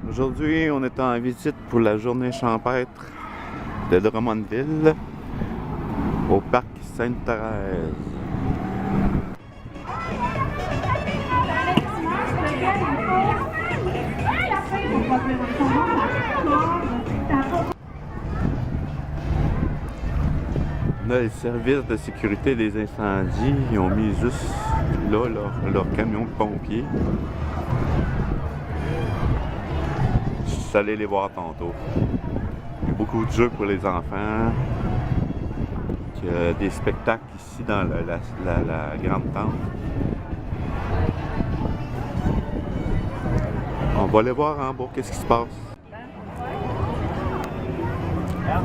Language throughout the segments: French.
Aujourd'hui, on est en visite pour la journée champêtre de Drummondville au parc Sainte-Thérèse. On a les services de sécurité des incendies, ils ont mis juste là leur camion de pompiers. Je suis allé les voir tantôt. Il y a beaucoup de jeux pour les enfants. Il y a des spectacles ici dans la grande tente. On va aller voir en bas qu'est-ce qui se passe.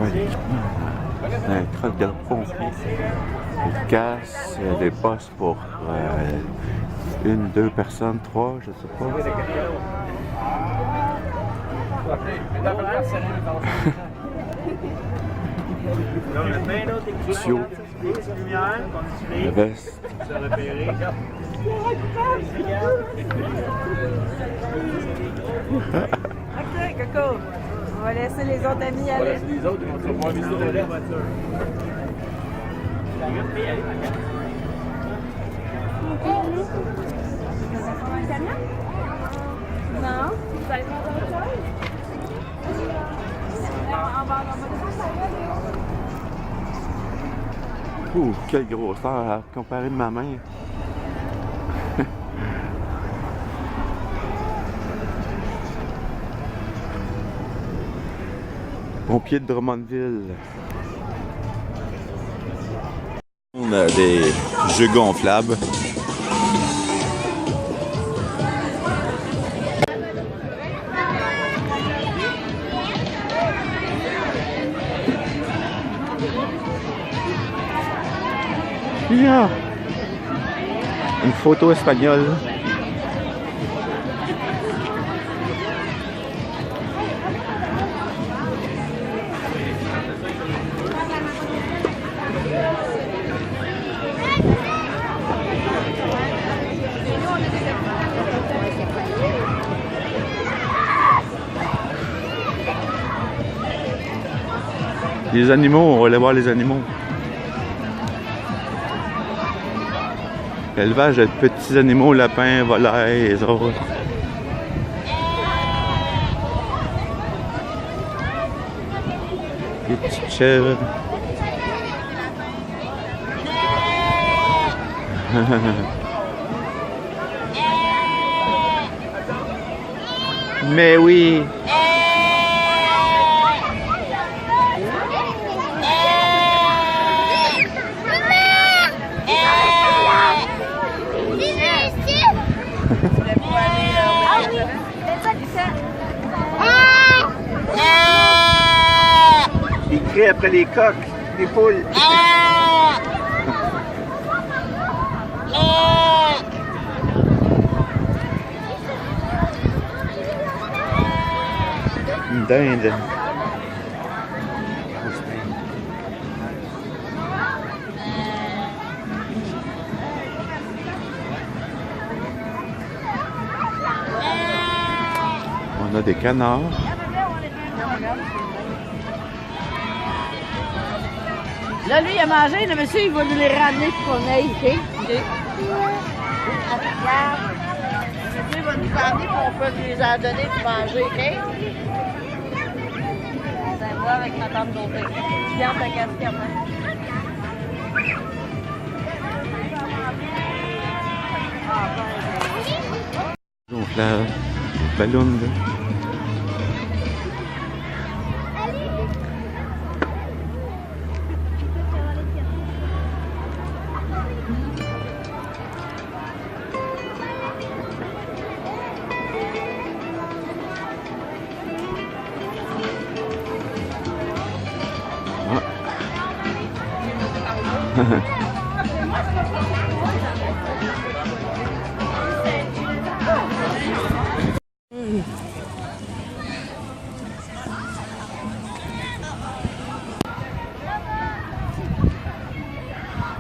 Ouais. Un truc de pompiers. Ils cassent des postes pour une, deux personnes, trois, je sais pas. Tuyau. La veste. Ok, Coco. On va laisser les autres amis aller. Les autres, ils vont se voir visiter la voiture. Non? Vous allez prendre autre chose? Ouh, quelle grosseur à comparer de ma main. Pompiers de Drummondville. On a des jeux gonflables. Yeah. Une photo espagnole. Les animaux, on va aller voir les animaux. Élevage de petits animaux, lapins, volailles, les autres. Les petites chèvres. Mais oui! Ils crient après les coqs, les poules. Une dinde. On a des canards. Là, lui, il a mangé. Le monsieur, il va nous les ramener pour qu'on aille, OK? OK. Le monsieur va nous ramener pour qu'on peut les en donner pour manger, OK? Vous allez voir avec ma tante d'autre. Tu gardes ta casquette, hein? Donc la ballon de...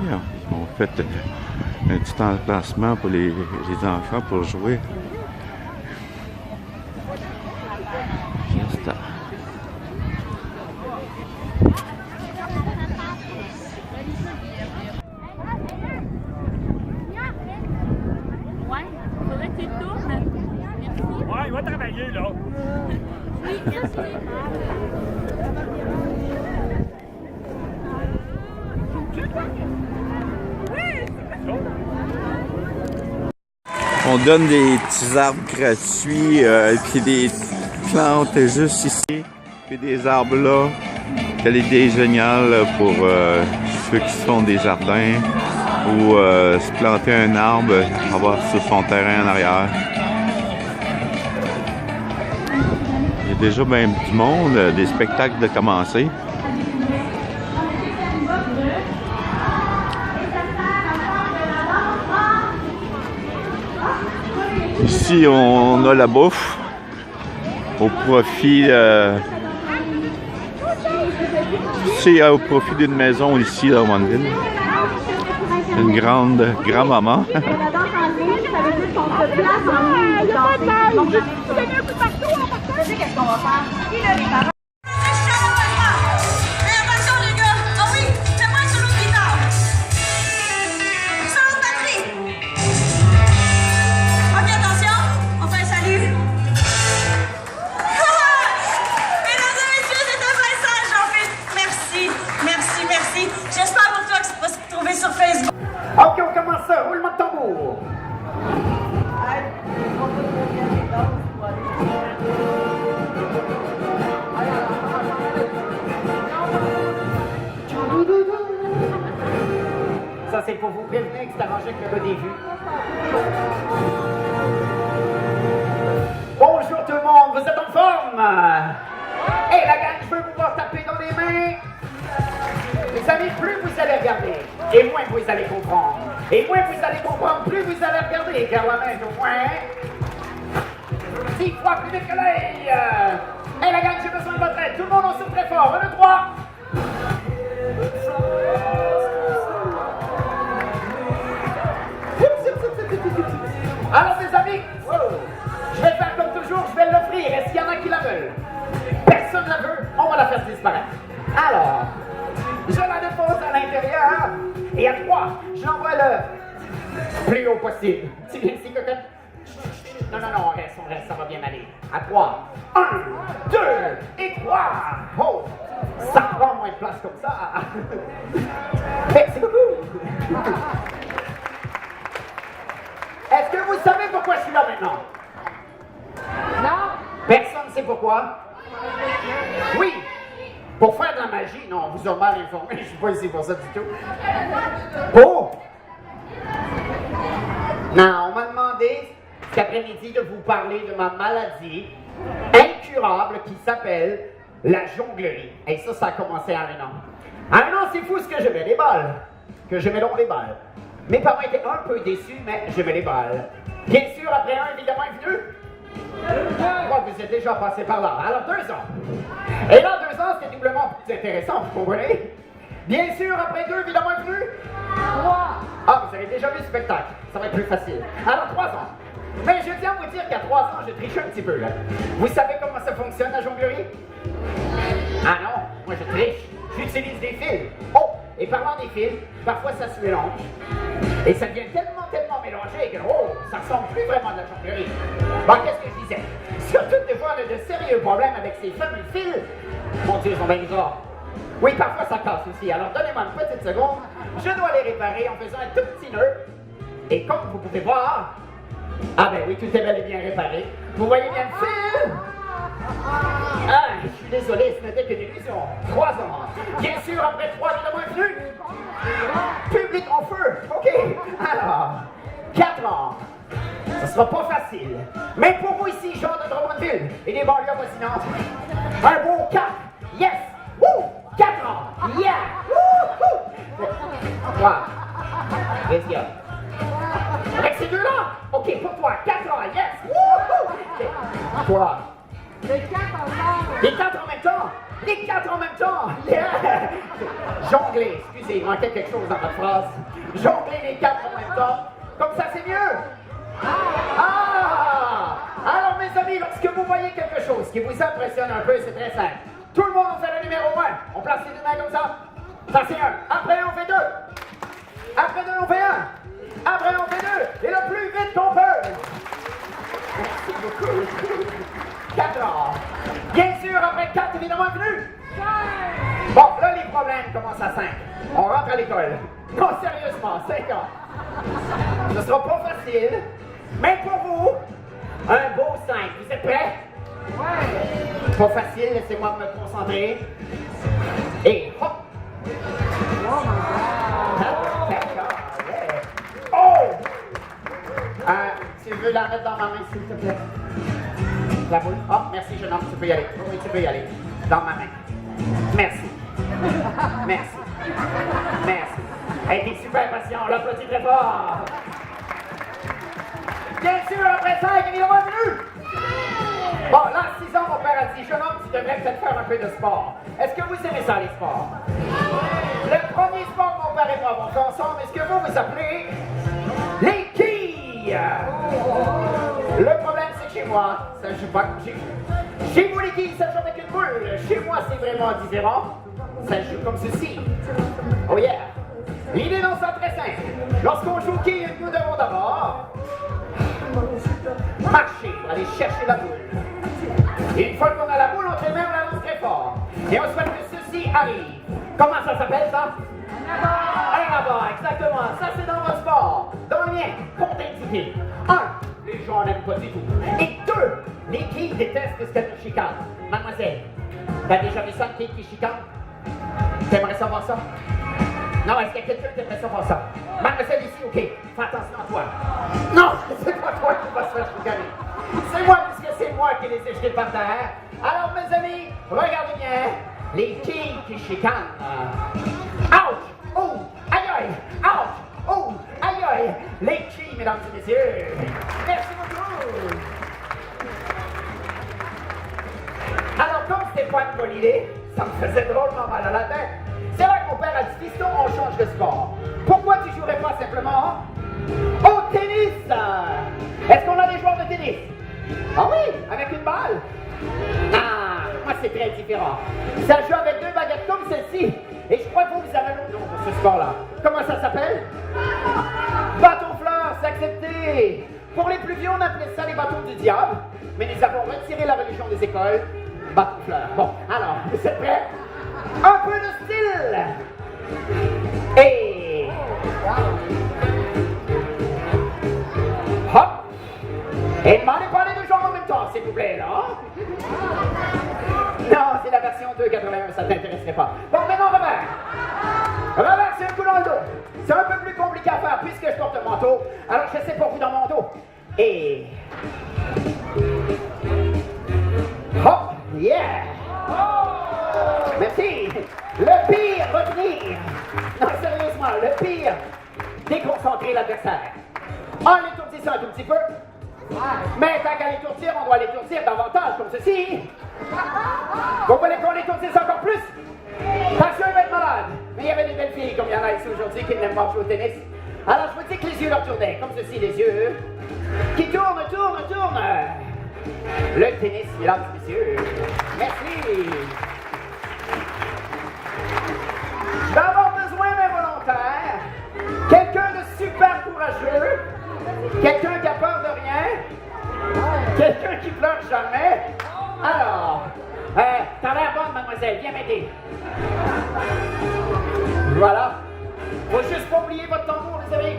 Ils ont fait un petit emplacement pour les enfants pour jouer. pieds, là. On donne des petits arbres gratuits, puis des plantes juste ici, puis des arbres là. Quelle idée géniale pour ceux qui font des jardins ou se planter un arbre, avoir sur son terrain en arrière. Il y a déjà même du monde, des spectacles de commencer. Ici, on a la bouffe au profit au profit d'une maison ici à Drummondville. Une grande grand-maman. La danse en ligne, ça veut dire qu'on se place en ligne. Donc, je vais donner un coup de marteau en partant. Tu sais qu'est-ce qu'on va faire? Qui là, les parents? Ok, on commence ça. Roulement de tambour. Ça, c'est pour vous prévenir que c'est arrangé avec le gars des vues. Bonjour tout le monde, vous êtes en forme? Hey la gang, je veux vous voir taper dans les mains. Vous savez, plus vous allez regarder, et moins vous allez comprendre. Et moins vous allez comprendre, plus vous allez regarder, car la main au moins 10 fois plus vite que l'œil. Hey la gang, j'ai besoin de votre aide. Tout le monde en souffle très fort. 1, 2, 3. Alors mes amis, je vais faire comme toujours, je vais l'offrir. Est-ce qu'il y en a qui la veulent? Personne ne la veut, on va la faire disparaître. Alors, je la dépose à l'intérieur et à 3, je l'envoie le plus haut possible. C'est bien ici, cocotte? Non, on reste, ça va bien aller. À 3, 1, 2 et 3. Oh, ça prend moins de place comme ça. Merci beaucoup. Est-ce que vous savez pourquoi je suis là maintenant? Non. Personne ne sait pourquoi? Oui. Pour faire de la magie? Non, on vous a mal informé, je ne suis pas ici pour ça du tout. Pour? Non, on m'a demandé cet après-midi de vous parler de ma maladie incurable qui s'appelle la jonglerie. Et ça a commencé à un an. À un an, c'est fou ce que j'aimais, les balles. Que j'aimais donc les balles. Mes parents étaient un peu déçus, mais j'aimais les balles. Bien sûr, après un, évidemment, est venu. Moi, vous êtes déjà passé par là. Alors, 2 ans. Et là, 2 ans, c'était doublement plus intéressant, vous comprenez? Bien sûr, après 2, évidemment, est venu. 3. Ah, vous avez déjà vu le spectacle. Ça va être plus facile. Alors, 3 ans. Mais je tiens à vous dire qu'à 3 ans, je triche un petit peu, là. Vous savez comment ça fonctionne, la jonglerie? Ah non, moi je triche. J'utilise des fils. Oh, et parlant des fils, parfois ça se mélange. Et ça devient tellement mélangé que, oh, ça ressemble plus vraiment à de la jonglerie. Bon, qu'est-ce que je disais? Surtout des fois, on a de sérieux problèmes avec ces fameux fils. Mon Dieu, ils sont bien bizarres. Oui, parfois ça casse aussi. Alors donnez-moi une petite seconde. Je dois les réparer en faisant un tout petit nœud. Et comme vous pouvez voir, ah ben oui, tout est bel et bien réparé. Vous voyez bien le fil? Ah, je suis désolé, ce n'était qu'une illusion. 3 ans. Bien sûr, après 3, évidemment, est venu. Public en feu. OK. Alors, 4 ans. Ce sera pas facile. Mais pour vous ici, gens de Drummondville et des banlieues voisinantes, un beau 4. Yes. Woo! 4 ans. Yeah. Woo! 3. Qu'est-ce qu'il y a? Avec ces deux-là? OK, pour toi. 4 ans. Yes. Woo! Okay. 3. Les 4 encore. Les 4 en même temps. Les 4 en même temps. Yeah. Jongler. Excusez, il manquait quelque chose dans votre phrase. Jongler les 4 en même temps. Comme ça, c'est mieux. Ah! Alors, mes amis, lorsque vous voyez quelque chose qui vous impressionne un peu, c'est très simple. Tout le monde, on fait le numéro 1. On place les deux mains comme ça. Ça, c'est 1. Après, on fait 2. Après 2, on fait 1. Après, on fait 2. Et le plus vite qu'on peut. Merci beaucoup. problèmes commencent à 5. On rentre à l'école. Non, sérieusement, 5 ans. Ce sera pas facile, mais pour vous, un beau 5. Vous êtes prêts? Ouais. Pas facile, laissez-moi me concentrer. Et hop! D'accord, yeah. Oh! Tu veux la mettre dans ma main, s'il te plaît? La boule? Oh, merci, jeune homme, tu peux y aller. Oui, tu peux y aller. Dans ma main. Merci. Merci. Merci. Elle était super patient, on l'applaudit très fort. Bien sûr, après 5, il est revenu. Bon, là, 6 ans, mon père a dit, jeune homme, tu devrais peut-être faire un peu de sport. Est-ce que vous aimez ça, les sports? Le premier sport que mon père et moi avons fait ensemble, est-ce que vous appelez les quilles? Le problème, c'est que chez moi, ça joue pas. Chez vous, les quilles, ça joue avec une boule. Chez moi, c'est vraiment différent. Ça joue comme ceci. Oh yeah! L'idée dans ça très simple. Lorsqu'on joue aux quilles, nous devons d'abord marcher, aller chercher la boule. Et une fois qu'on a la boule, on même la lance très fort. Et on souhaite que ceci arrive. Comment ça s'appelle ça? Un abat, exactement. Ça, c'est dans votre sport. Dans le mien, compte indiqué. 1, les gens n'aiment pas du tout. Et 2, les quilles détestent ce qu'elles nous chicanent. Mademoiselle, t'as déjà vu ça, une quille qui chicane? T'aimerais savoir ça? Non, est-ce qu'il y a quelqu'un qui aimerait savoir ça? Mademoiselle ici, ok, fais attention à toi. Non, c'est pas toi qui vas se faire chicaner. C'est moi, puisque c'est moi qui les ai jetés par terre. Alors, mes amis, regardez bien, les quilles qui chicanent. Ouch! Oh! Aïe aïe! Ouch! Oh! Aïe aïe! Les quilles, mesdames et messieurs. Merci beaucoup. Alors, comme c'était pas une bonne idée, ça me faisait drôlement mal à la tête. C'est là que mon père a dit, fiston, on change de sport. Pourquoi tu jouerais pas simplement au tennis? Est-ce qu'on a des joueurs de tennis? Ah oui, avec une balle? Ah, moi c'est très différent. Ça joue avec 2 baguettes comme celle-ci. Et je crois que vous avez l'autre nom pour ce sport-là. Comment ça s'appelle? Bâton-fleur, c'est accepté. Pour les plus vieux, on appelait ça les bâtons du diable. Mais nous avons retiré la religion des écoles. Bâton-fleur. Bon, alors, vous êtes prêts? Un peu de style. Et... hop. Et demandez pas les 2 jambes en même temps, s'il vous plaît, là. Non, c'est la version 281, ça t'intéresserait pas. Bon, maintenant, revers. Revers, c'est un coup dans le dos. C'est un peu plus compliqué à faire puisque je porte un manteau. Alors, je sais pour vous dans mon dos. Et... hop, yeah. Merci. Le pire, revenir. Non, sérieusement, le pire, déconcentrer l'adversaire. En l'étourdissant un tout petit peu. Mais tant qu'à l'étourdir, on doit l'étourdir davantage, comme ceci. Vous voulez qu'on l'étourdisse encore plus? Attention, il va être malade. Mais il y avait des belles filles, comme il y en a ici aujourd'hui, qui n'aiment pas jouer au tennis. Alors, je vous dis que les yeux leur tournaient, comme ceci, les yeux. Qui tournent, tournent, tournent. Le tennis, mesdames et messieurs. Merci. Je vais avoir besoin d'un volontaire, quelqu'un de super courageux, quelqu'un qui a peur de rien, quelqu'un qui pleure jamais. Alors, t'as l'air bonne, mademoiselle, viens m'aider. Voilà. Faut juste pas oublier votre tambour, les amis.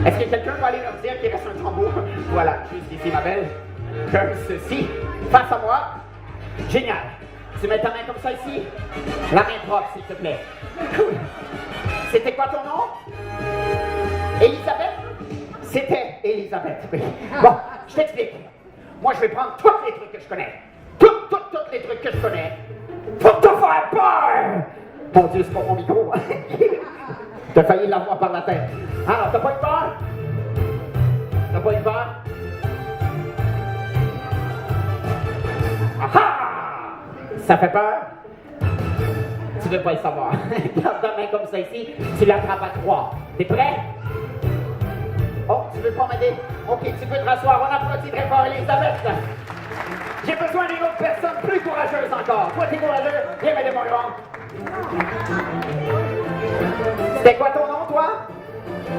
Est-ce que quelqu'un va aller leur dire qu'il reste un tambour? Voilà, juste ici, ma belle. Comme ceci, face à moi. Génial. Tu mets ta main comme ça ici. La main propre, s'il te plaît. Cool. C'était quoi ton nom? Elisabeth? C'était Elisabeth, oui. Bon, je t'explique. Moi, je vais prendre tous les trucs que je connais. Tous les trucs que je connais. Pour te faire peur! Mon Dieu, c'est pas mon micro. T'as failli l'avoir par la tête. Alors, t'as pas eu peur? T'as pas eu peur? Ah! Ça fait peur? Tu veux pas le savoir. Garde ta main comme ça ici, tu l'attrapes à 3. T'es prêt? Oh, tu veux pas m'aider? Ok, tu peux te rasseoir. On applaudit très fort, Elisabeth. J'ai besoin d'une autre personne plus courageuse encore. Toi, t'es courageux? Viens m'aider, mon grand. C'était quoi ton nom, toi?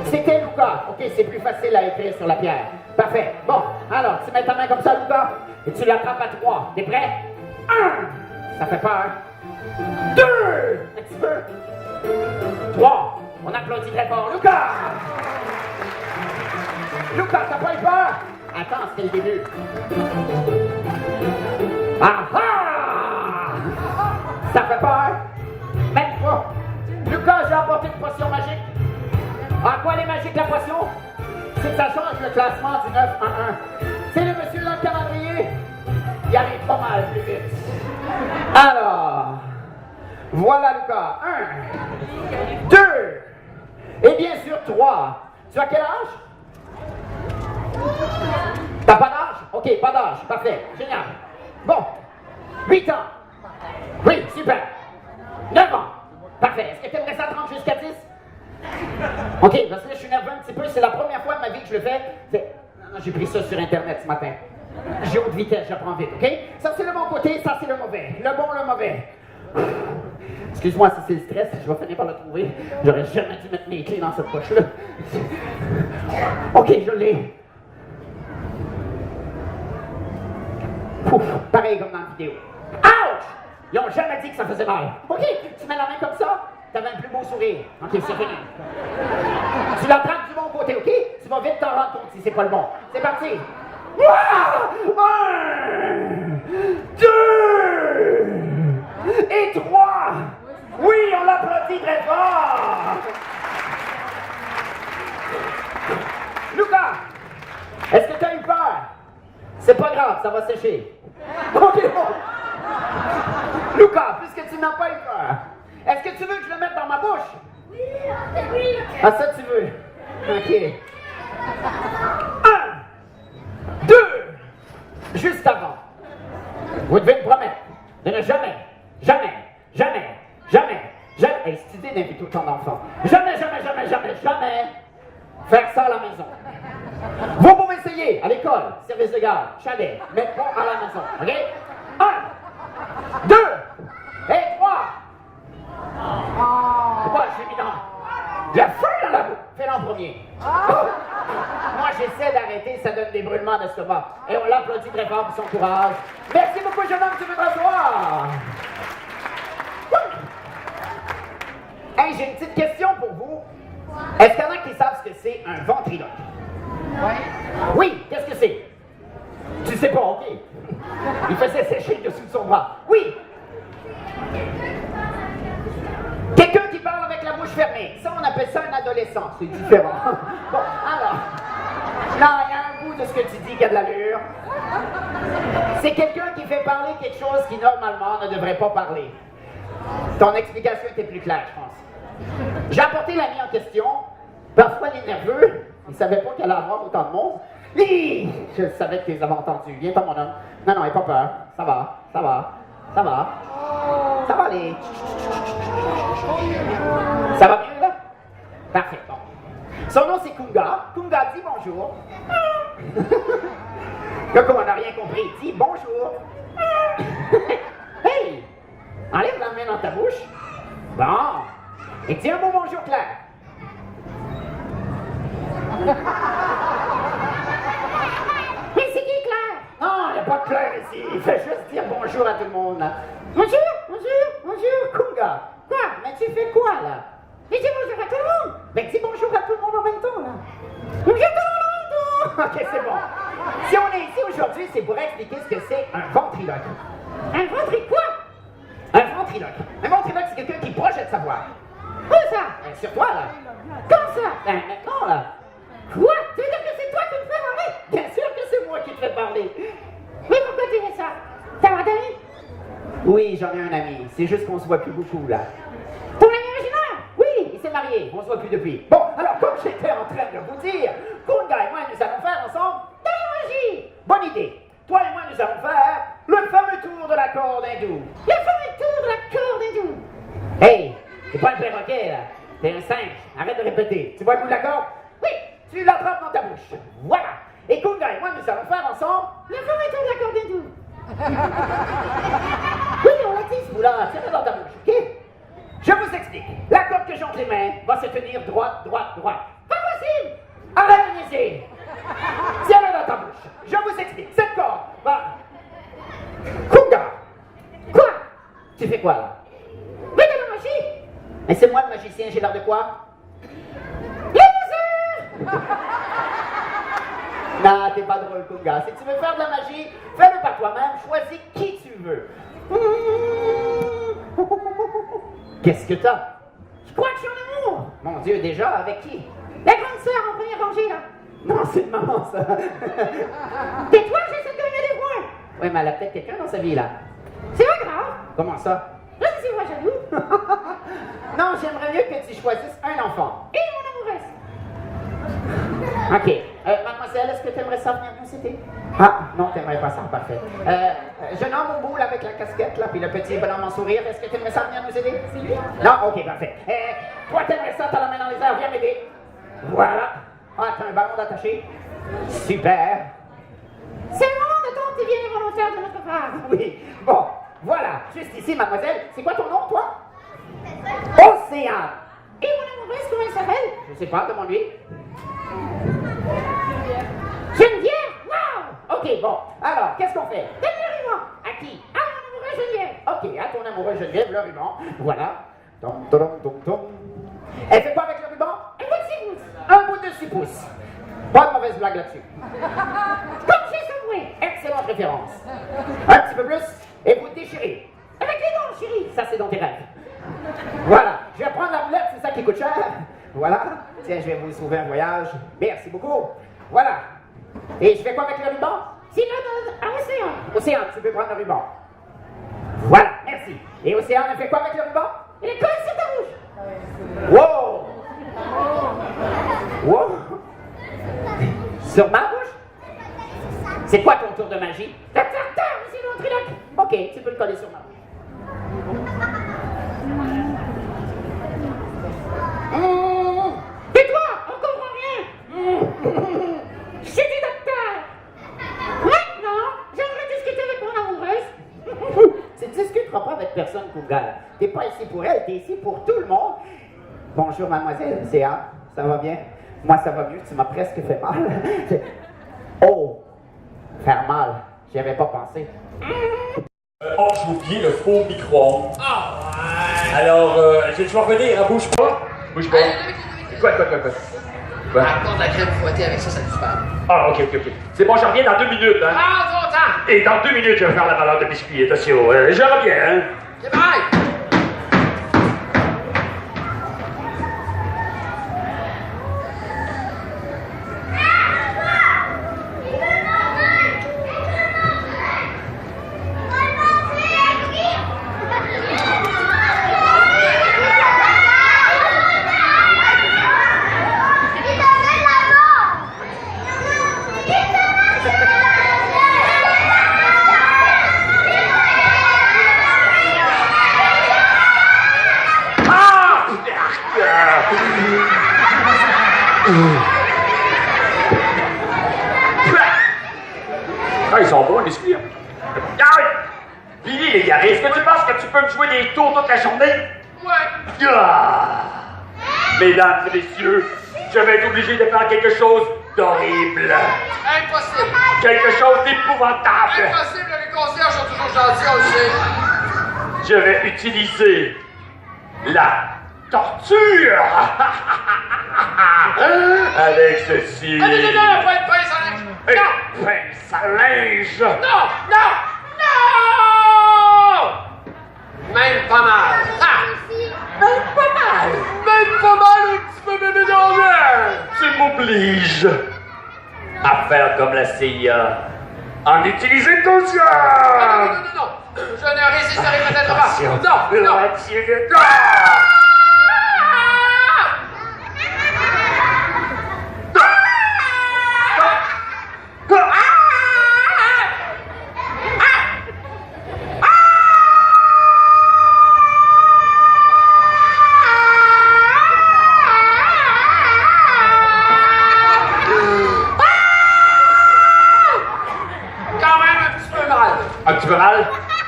C'était Luca. Ok, c'est plus facile à écrire sur la pierre. Parfait. Bon, alors, tu mets ta main comme ça, Luca, et tu l'attrapes à 3. T'es prêt? 1, Ça fait peur. 2! Un petit peu. 3. On applaudit très fort. Lucas! Lucas, t'as pas eu peur? Attends, c'était le début. Ah ah! Ça fait peur? Même pas. Lucas, j'ai apporté une potion magique. À quoi elle est magique, la potion? C'est que ça change le classement du 9-1-1. C'est le monsieur dans le calendrier. Il arrive pas mal plus vite. Alors, voilà Lucas. 1, 2, et bien sûr 3. Tu as quel âge? T'as pas d'âge? Ok, pas d'âge. Parfait. Génial. Bon. 8 ans. Oui, super. 9 ans. Parfait. Est-ce que tu aimerais ça 30 jusqu'à 10? Ok, parce que là, je suis nerveux un petit peu. C'est la première fois de ma vie que je le fais. Non, j'ai pris ça sur Internet ce matin. J'ai haute vitesse, j'apprends vite, ok? Ça, c'est le bon côté, ça, c'est le mauvais. Le bon, le mauvais. Excuse-moi si c'est le stress, je vais finir par le trouver. J'aurais jamais dû mettre mes clés dans cette poche-là. Ok, je l'ai. Pouf, pareil comme dans la vidéo. Ouch! Ils ont jamais dit que ça faisait mal. Ok, tu mets la main comme ça, t'avais un plus beau sourire. Ok, c'est fini. Tu la prends du bon côté, ok? Tu vas vite t'en rendre compte si c'est pas le bon. C'est parti. 1, 2 et 3. Oui, on l'applaudit très fort. Lucas, est-ce que tu as eu peur? C'est pas grave, ça va sécher. Ok, bon. Lucas, puisque tu n'as pas eu peur, est-ce que tu veux que je le mette dans ma bouche? Oui. Ah, ça tu veux? Ok. 1, 2, juste avant. Vous devez me promettre de ne jamais, jamais, jamais, jamais, jamais, hey, c'est idée d'inviter autant d'enfants. Jamais, jamais, jamais, jamais, jamais faire ça à la maison. Vous pouvez essayer à l'école, service de garde, chalet, mais pas à la maison, ok? 1, 2 et 3. Pourquoi j'ai mis dans de la feu dans la bouche? Fais-le en premier. Moi, j'essaie d'arrêter, ça donne des brûlements d'estomac. Et on l'applaudit très fort pour son courage. Merci beaucoup, jeune homme, tu veux t'asseoir. Hey, j'ai une petite question pour vous. Est-ce qu'il y en a qui savent ce que c'est un ventriloque? Oui, qu'est-ce que c'est? Tu sais pas, ok. Il faisait sécher le dessous de son bras. Oui. Quelqu'un qui parle avec la bouche fermée. Ça, on appelle ça un adolescent. C'est différent. Bon, alors. Non, il y a un bout de ce que tu dis qui a de l'allure. C'est quelqu'un qui fait parler quelque chose qui, normalement, ne devrait pas parler. Ton explication était plus claire, je pense. J'ai apporté l'ami en question. Parfois, il est nerveux. Il ne savait pas qu'elle allait avoir autant de monde. Hi! Je savais que tu les avais entendus. Viens pas, mon homme. Non, non, n'aie pas peur. Ça va, ça va, ça va. Ça va aller. Ça va mieux, là? Parfait, bon. Son nom, c'est Kunga. Kunga, dis bonjour. Là, comme on n'a rien compris, dis bonjour. Hey! Enlève la main dans ta bouche. Bon. Et dis un mot bonjour clair. Mais c'est qui Claire? Non, il n'y a pas de Claire ici. Il fait juste dire bonjour à tout le monde. Là. Bonjour, bonjour, bonjour, Kunga. Quoi? Mais tu fais quoi, là? Mais dis bonjour à tout le monde. Mais dis bonjour à tout le monde en même temps, là. Bonjour tout le monde. Ok, c'est bon. Si on est ici aujourd'hui, c'est pour expliquer ce que c'est un ventriloque. Un ventriloque quoi? Un ventriloque. Un ventriloque, c'est quelqu'un qui projette sa voix. Où ça? Sur toi, là. Comme ça? Maintenant, là. Quoi? Tu veux dire que c'est toi qui me fais parler? Bien sûr que c'est moi qui te fais parler. Mais pourquoi tu fais ça? T'as un ami? Oui, j'en ai un ami. C'est juste qu'on se voit plus beaucoup, là. Ton ami originaire? Oui, il s'est marié. On se voit plus depuis. Bon, alors, comme j'étais en train de vous dire, Kunga et moi, nous allons faire ensemble de la magie. Bonne idée. Toi et moi, nous allons faire le fameux tour de la corde hindoue. Le fameux tour de la corde hindoue. Hey, c'est pas un perroquet, là. T'es un singe. Arrête de répéter. Tu vois le bout de la corde? Oui. Tu l'attrapes dans ta bouche. Voilà. Et Kunga et moi, nous allons faire ensemble le fameux tour de la corde hindoue. Oui, on l'a dit, ce bout-là. Tiens-le dans ta bouche, ok? Je vous explique. La corde que j'ai entre les mains va se tenir droite, droite, droite. Pas possible! Arrête de niaiser! Tiens-le dans ta bouche. Je vous explique. Cette corde va... Kunga! Quoi? Tu fais quoi là? Mais de la magie! Mais c'est moi le magicien, j'ai l'air de quoi? Non, t'es pas drôle, Kunga. Si tu veux faire de la magie, fais-le par toi-même, choisis qui tu veux. Qu'est-ce que t'as? Je crois que je suis en amour. Mon Dieu, déjà, avec qui? La grande sœur en première rangée, là. Non, c'est une maman, ça. Tais-toi, j'essaie de gagner des points. Oui, mais elle a peut-être quelqu'un dans sa vie, là. C'est pas grave. Comment ça? Je suis moi jaloux. Non, j'aimerais mieux que tu choisisses un enfant. Et mon amoureuse. Ok. Mademoiselle, est-ce que tu aimerais ça venir nous citer? Ah, non, t'aimerais pas ça, parfait. Jeune homme au bout, là, avec la casquette, là, puis le petit bonhomme en sourire, est-ce que tu aimerais ça venir nous aider? C'est lui? Non, ok, parfait. Toi, t'aimerais ça, t'as la main dans les airs, viens m'aider. Voilà. Ah, t'as un ballon d'attaché? Super. C'est le moment de ton petit bien volontaire de notre part. Oui. Bon, voilà. Juste ici, mademoiselle. C'est quoi ton nom, toi? Océane. Et mon amoureuse, comment elle s'appelle? Je sais pas, demande-lui. Geneviève! Wow! Ok, bon. Alors, qu'est-ce qu'on fait? Donne le ruban. À qui? À mon amoureux Geneviève. Ok, à ton amoureux Geneviève, le ruban. Voilà. Tom, tom, tom, tom. Elle fait quoi avec le ruban? Un bout de 6 pouces. Un bout de 6 pouces. Pas de mauvaise blague là-dessus. Comme j'ai secoué. Excellente référence. Un petit peu plus, et vous déchirez. Avec les dents, chérie. Ça, c'est dans tes rêves. Voilà. Je vais prendre la roulette, c'est ça qui coûte cher. Voilà. Tiens, je vais vous sauver un voyage. Merci beaucoup. Voilà. Et je fais quoi avec le ruban? C'est là à Océane. Océane, tu peux prendre le ruban. Voilà, merci. Et Océane, elle fait quoi avec le ruban? Elle colle sur ta bouche. Wow! Wow! Sur ma bouche? C'est quoi ton tour de magie? C'est l'entriloque. Ok, tu peux le coller sur ma bouche. Tais-toi, on comprend rien. Je suis du docteur. Maintenant, j'aimerais discuter avec mon amoureuse. Tu ne discuteras pas avec personne, Kunga. T'es pas ici pour elle, t'es ici pour tout le monde. Bonjour, mademoiselle, c'est Anne. Ça va bien? Moi, ça va mieux, tu m'as presque fait mal. Oh! Faire mal, j'y avais pas pensé. Oh, j'ai oublié le faux micro-ondes. Ah ouais! Alors, je vais revenir, hein, bouge pas. Bouge pas. Quoi? Apporte la crème fouettée avec ça, ça disparaît. Ah, ok. C'est bon, je reviens dans 2 minutes, hein. Prends ton temps! Et dans 2 minutes, je vais faire la valeur de biscuits, attention. Je reviens, hein. C'est pareil! Ah, ils sont bons, les biscuits. Ah, Billy, les gars, est-ce que tu penses que tu peux me jouer des tours toute la journée? Ouais! Ah! Mesdames et messieurs, je vais être obligé de faire quelque chose d'horrible. Impossible! Quelque chose d'épouvantable. Impossible, les concierges sont toujours gentils, on le sait. Je vais utiliser la torture. Avec ceci. Ah, non, pas une pince à linge! Une pince à linge. Non! Même pas mal! Ah! Même pas mal. Même pas mal un petit peu bébé d'envers! Tu m'obliges à faire comme la CIA. En utiliser une torture. Non! Je ne résisterai peut-être pas! Non! Retirez. Quand même un petit peu mal! Un petit peu mal?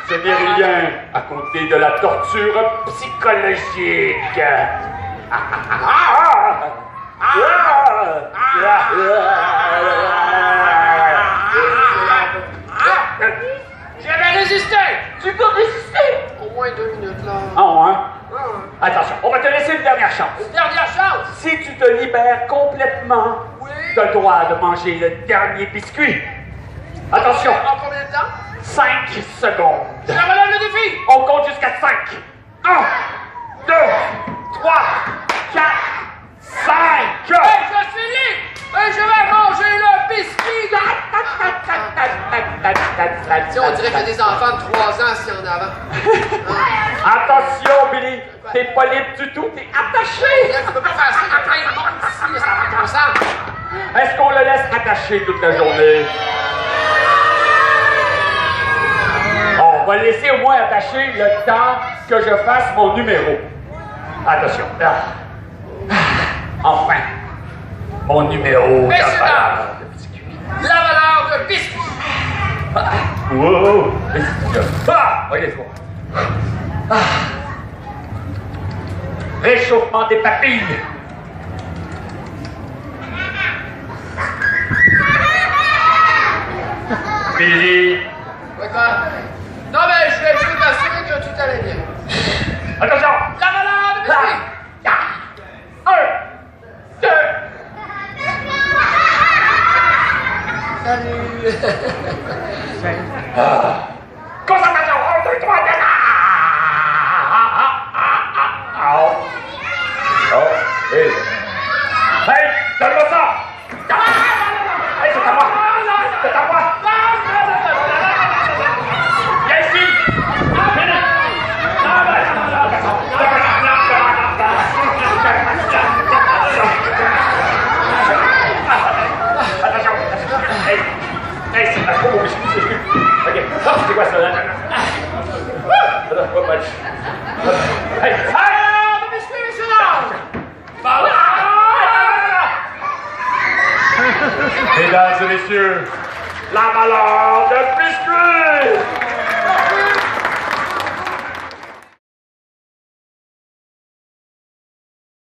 Ce n'est rien à côté de la torture psychologique. Je vais résister! Tu peux résister? Au moins 2 libère complètement, tu as le droit de manger le dernier biscuit. Attention, En combien de temps? 5 secondes. Je relève le défi! On compte jusqu'à 5. 1, 2, 3, 4, 5. Hey, je suis libre! Et je vais manger le biscuit! Tu sais, on dirait qu'il y a des enfants de 3 ans assis en avant. Attention, Billy, t'es pas libre du tout, t'es attaché. Là, tu peux pas faire ça, il y a plein de monde ici, là, ça n'a pas de sens. Est-ce qu'on le laisse attaché toute la journée? On va le laisser au moins attaché le temps que je fasse mon numéro. Attention. Enfin, mon numéro. Messieurs, dames, la valeur de biscuit. Wow! Ah! Regardez-moi. Ah! Réchauffement des papilles. Billy. Ouais, quoi? Non, mais je vais m'assurer que tout allait bien. Attention! La valeur de biscuit. 1, 2. Salut. Concentration! 1, 2, 3, 4. Oh, hey! Hey! Donne-moi ça! Hey, c'est à moi! C'est à moi! Viens ici! Attention! Hey! Hey, c'est pas trop beau, biscuit. Ok, ça, c'est quoi ça? Attends, pas match. Hey! Alors, de biscuit, messieurs, dames. Mesdames et messieurs, la valeur de biscuit!